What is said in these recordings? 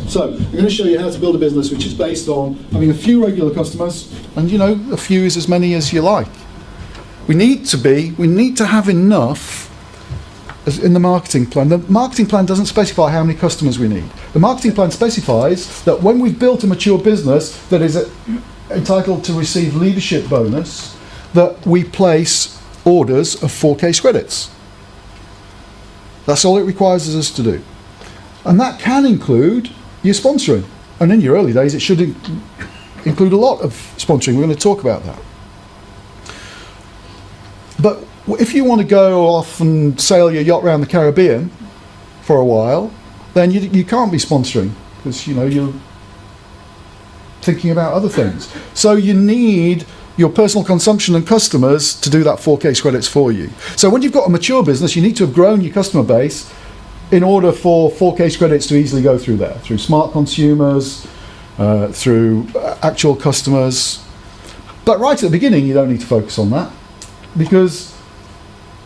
So I'm going to show you how to build a business which is based on having a few regular customers, and a few is as many as you like. We need to have enough as in the marketing plan. The marketing plan doesn't specify how many customers we need. The marketing plan specifies that when we've built a mature business that is entitled to receive leadership bonus, that we place orders of 4 case credits. That's all it requires us to do. And that can include your sponsoring. And in your early days, it should include a lot of sponsoring. We're going to talk about that. But if you want to go off and sail your yacht around the Caribbean for a while, then you can't be sponsoring because you're thinking about other things. So you need your personal consumption and customers to do that 4 case credits for you. So when you've got a mature business, you need to have grown your customer base in order for 4 case credits to easily go through there, through smart consumers, through actual customers. But right at the beginning, you don't need to focus on that because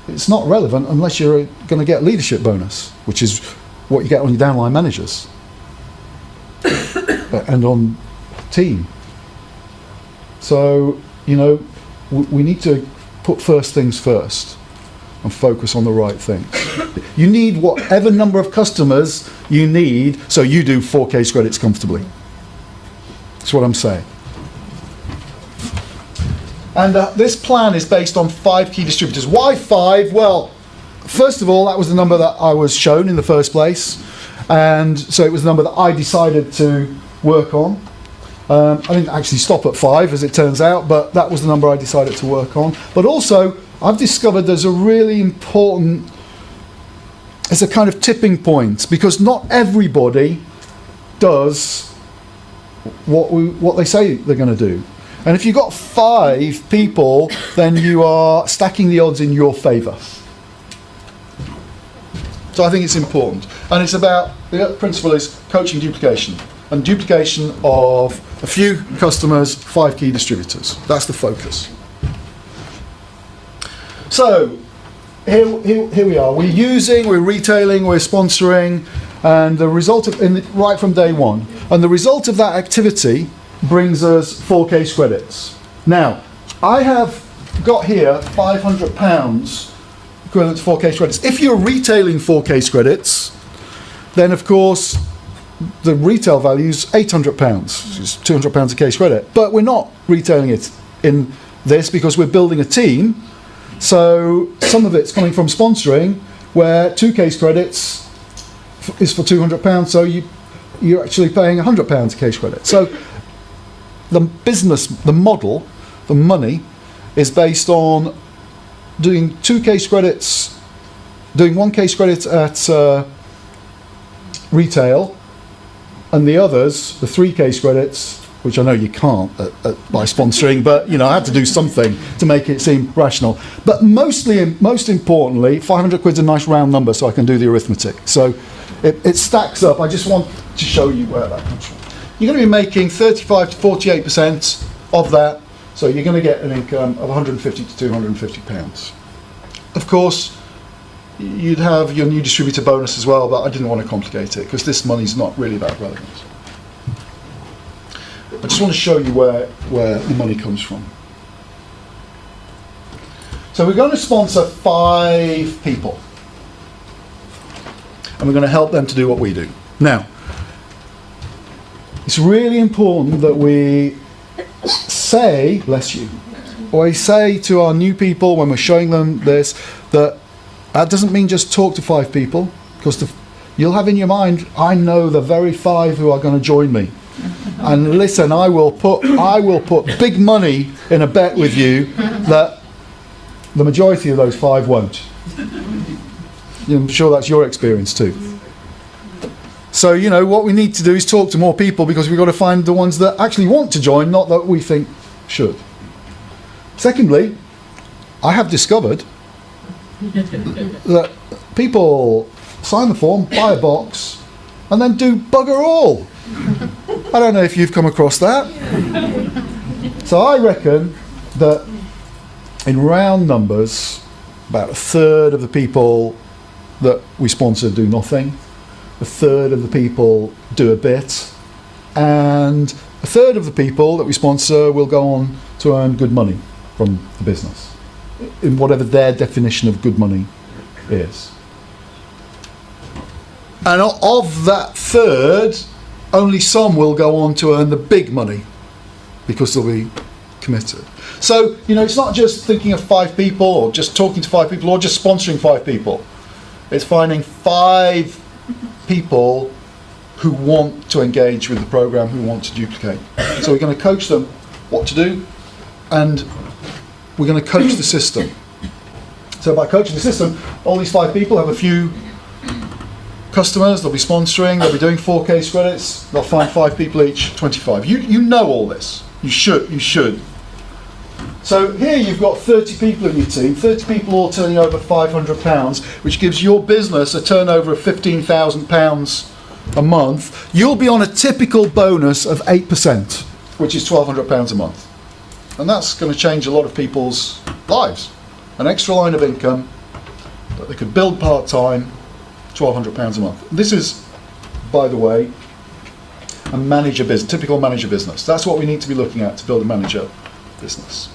it's not relevant unless you're going to get leadership bonus, which is what you get on your downline managers and on team. So, we need to put first things first and focus on the right things. You need whatever number of customers you need so you do 4 case credits comfortably. That's what I'm saying. And this plan is based on 5 key distributors. Why 5? Well, first of all, that was the number that I was shown in the first place. And so it was the number that I decided to work on. I didn't actually stop at 5, as it turns out, but that was the number I decided to work on. But also, I've discovered there's a really important, it's a kind of tipping point, because not everybody does what they say they're going to do. And if you've got 5 people, then you are stacking the odds in your favour. So I think it's important. And it's about, the principle is coaching duplication. And duplication of a few customers, 5 key distributors. That's the focus. So here we are. We're retailing, we're sponsoring, and the result of right from day one. And the result of that activity brings us 4 case credits. Now, I have got here £500 equivalent to 4 case credits. If you're retailing 4 case credits, then of course the retail value is £800, which is £200 a case credit. But we're not retailing it in this because we're building a team. So some of it's coming from sponsoring, where 2 case credits is for £200. So you're actually paying £100 a case credit. So the business, the model, the money is based on doing 2 case credits, doing 1 case credit at retail, and the others, the 3 case credits, which I know you can't by sponsoring, but I had to do something to make it seem rational. But most importantly, 500 quid's a nice round number, so I can do the arithmetic. So it stacks up. I just want to show you where that comes from. You're going to be making 35 to 48% of that, so you're going to get an income of 150 to 250 pounds. Of course, you'd have your new distributor bonus as well, but I didn't want to complicate it because this money's not really that relevant. I just want to show you where the money comes from. So we're going to sponsor 5 people, and we're going to help them to do what we do. Now, it's really important that we say, bless you, or we say to our new people when we're showing them this, that doesn't mean just talk to 5 people, because you'll have in your mind, I know the very 5 who are going to join me. And listen, I will put big money in a bet with you that the majority of those 5 won't. I'm sure that's your experience too. So, what we need to do is talk to more people, because we've got to find the ones that actually want to join, not that we think should. Secondly, I have discovered that people sign the form, buy a box, and then do bugger all. I don't know if you've come across that. So I reckon that in round numbers, about 1/3 of the people that we sponsor do nothing. a third of the people do a bit, and a third of the people that we sponsor will go on to earn good money from the business, in whatever their definition of good money is. And of that third, only some will go on to earn the big money because they'll be committed. So, you know, it's not just thinking of 5 people or just talking to 5 people or just sponsoring 5 people. It's finding 5 people who want to engage with the program, who want to duplicate. So we're going to coach them what to do, and we're going to coach the system. So by coaching the system, all these 5 people have a few customers, they'll be sponsoring, they'll be doing 4 case credits, they'll find 5 people each, 25. You know all this. You should. So here you've got 30 people in your team, 30 people all turning over £500, which gives your business a turnover of £15,000 a month. You'll be on a typical bonus of 8%, which is £1,200 a month. And that's going to change a lot of people's lives. An extra line of income that they could build part-time, £1,200 a month. This is, by the way, a manager business, typical manager business. That's what we need to be looking at to build a manager business.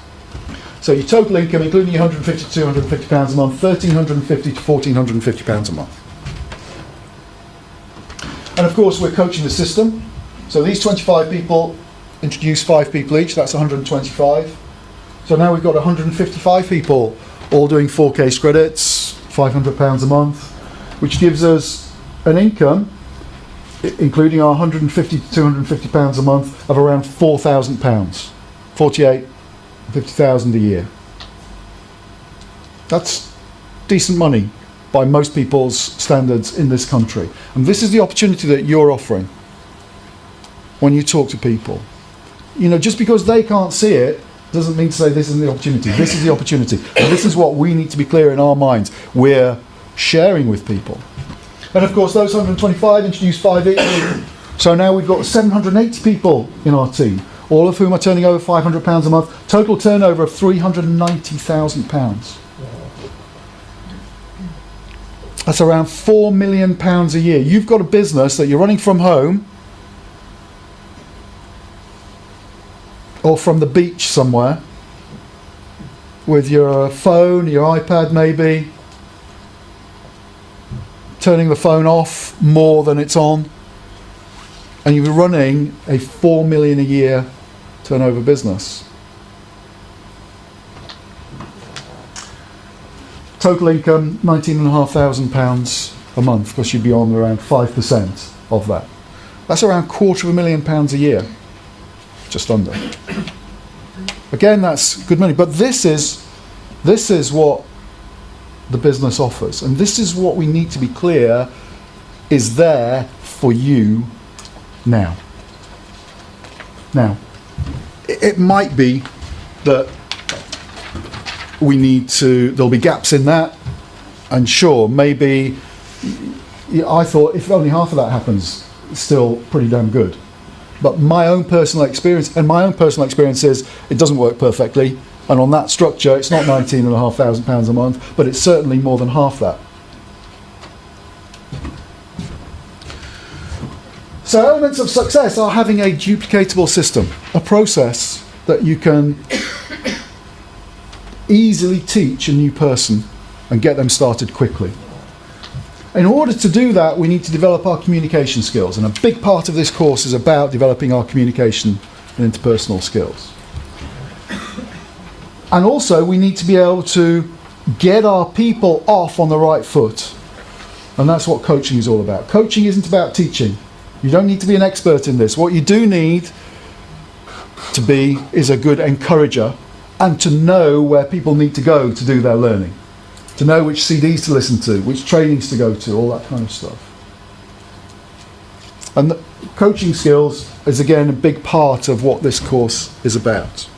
So your total income, including your £150 to £250 a month, £1,350 to £1,450 a month. And of course, we're coaching the system. So these 25 people introduce 5 people each, that's 125. So now we've got 155 people all doing 4 case credits, £500 a month, which gives us an income, including our £150 to £250 a month, of around £4,000, 48, 50,000 a year. That's decent money by most people's standards in this country. And this is the opportunity that you're offering when you talk to people. You know, just because they can't see it doesn't mean to say this isn't the opportunity. This is the opportunity. And this is what we need to be clear in our minds. We're sharing with people. And of course, those 125 introduce 5 each. So now we've got 780 people in our team, all of whom are turning over £500 a month. Total turnover of £390,000. That's around £4 million a year. You've got a business that you're running from home or from the beach somewhere with your phone, your iPad maybe, turning the phone off more than it's on, and you're running a £4 million a year turnover business. Total income, £19,500 a month, because you'd be on around 5% of that. That's around £250,000 a year, just under. Again, that's good money, but this is what the business offers, and this is what we need to be clear is there for you now. Now, it might be that there'll be gaps in that, and sure, maybe I thought if only half of that happens, it's still pretty damn good. But my own personal experience is it doesn't work perfectly, and on that structure it's not £19,500 a month, but it's certainly more than half that. So elements of success are having a duplicatable system, a process that you can easily teach a new person and get them started quickly. In order to do that, we need to develop our communication skills, and a big part of this course is about developing our communication and interpersonal skills. And also, we need to be able to get our people off on the right foot, and that's what coaching is all about. Coaching isn't about teaching. You don't need to be an expert in this. What you do need to be is a good encourager, and to know where people need to go to do their learning, to know which CDs to listen to, which trainings to go to, all that kind of stuff. And the coaching skills is again a big part of what this course is about.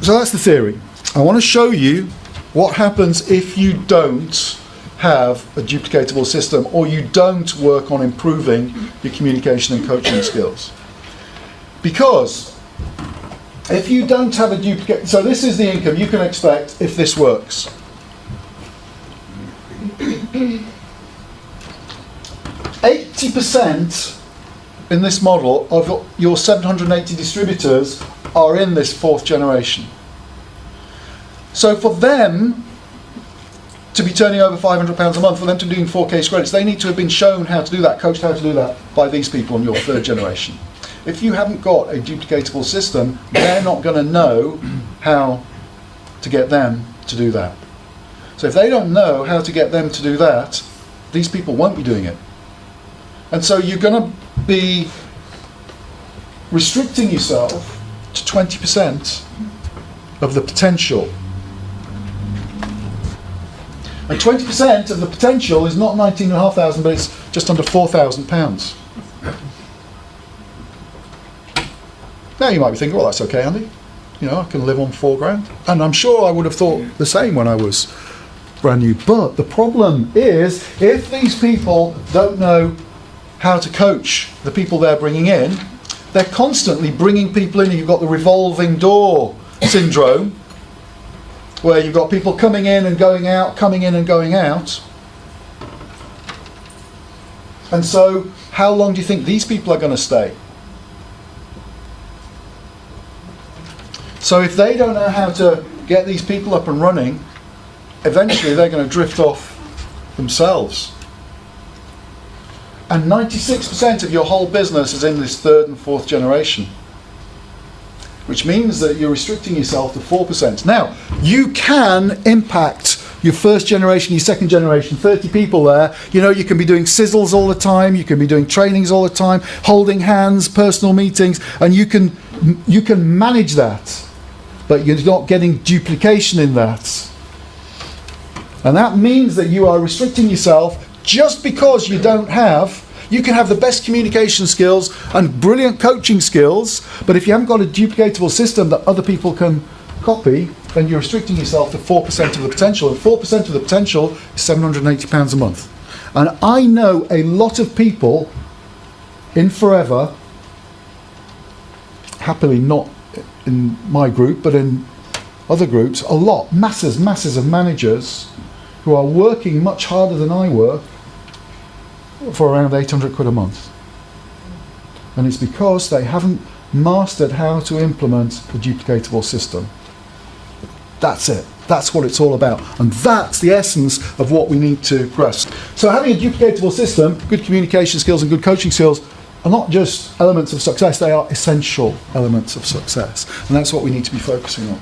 So that's the theory. I want to show you what happens if you don't have a duplicatable system, or you don't work on improving your communication and coaching skills. Because if you don't have a duplicate, so this is the income you can expect if this works. 40% in this model of your 780 distributors are in this 4th generation. So for them to be turning over £500 a month, for them to be doing 4 case credits, they need to have been shown how to do that, coached how to do that by these people in your 3rd generation. If you haven't got a duplicatable system, they're not going to know how to get them to do that. So if they don't know how to get them to do that, these people won't be doing it. And so you're going to be restricting yourself to 20% of the potential. And 20% of the potential is not 19,500, but it's just under £4,000. Now you might be thinking, well, that's okay, Andy. You know, I can live on £4,000. And I'm sure I would have thought the same when I was brand new. But the problem is, if these people don't know how to coach the people they're bringing in, they're constantly bringing people in. You've got the revolving door syndrome, where you've got people coming in and going out, coming in and going out. And so, how long do you think these people are going to stay? So if they don't know how to get these people up and running, eventually they're going to drift off themselves. And 96% of your whole business is in this 3rd and 4th generation, which means that you're restricting yourself to 4%. Now, you can impact your 1st generation, your 2nd generation, 30 people there. You know, you can be doing sizzles all the time, you can be doing trainings all the time, holding hands, personal meetings, and you can manage that, but you're not getting duplication in that. And that means that you are restricting yourself just because you don't have. You can have the best communication skills and brilliant coaching skills, but if you haven't got a duplicatable system that other people can copy, then you're restricting yourself to 4% of the potential, and 4% of the potential is £780 a month. And I know a lot of people in Forever, happily not in my group, but in other groups, a lot, masses of managers who are working much harder than I work for around 800 quid a month. And it's because they haven't mastered how to implement a duplicatable system. That's it. That's what it's all about. And that's the essence of what we need to grasp. So having a duplicatable system, good communication skills and good coaching skills are not just elements of success, they are essential elements of success. And that's what we need to be focusing on.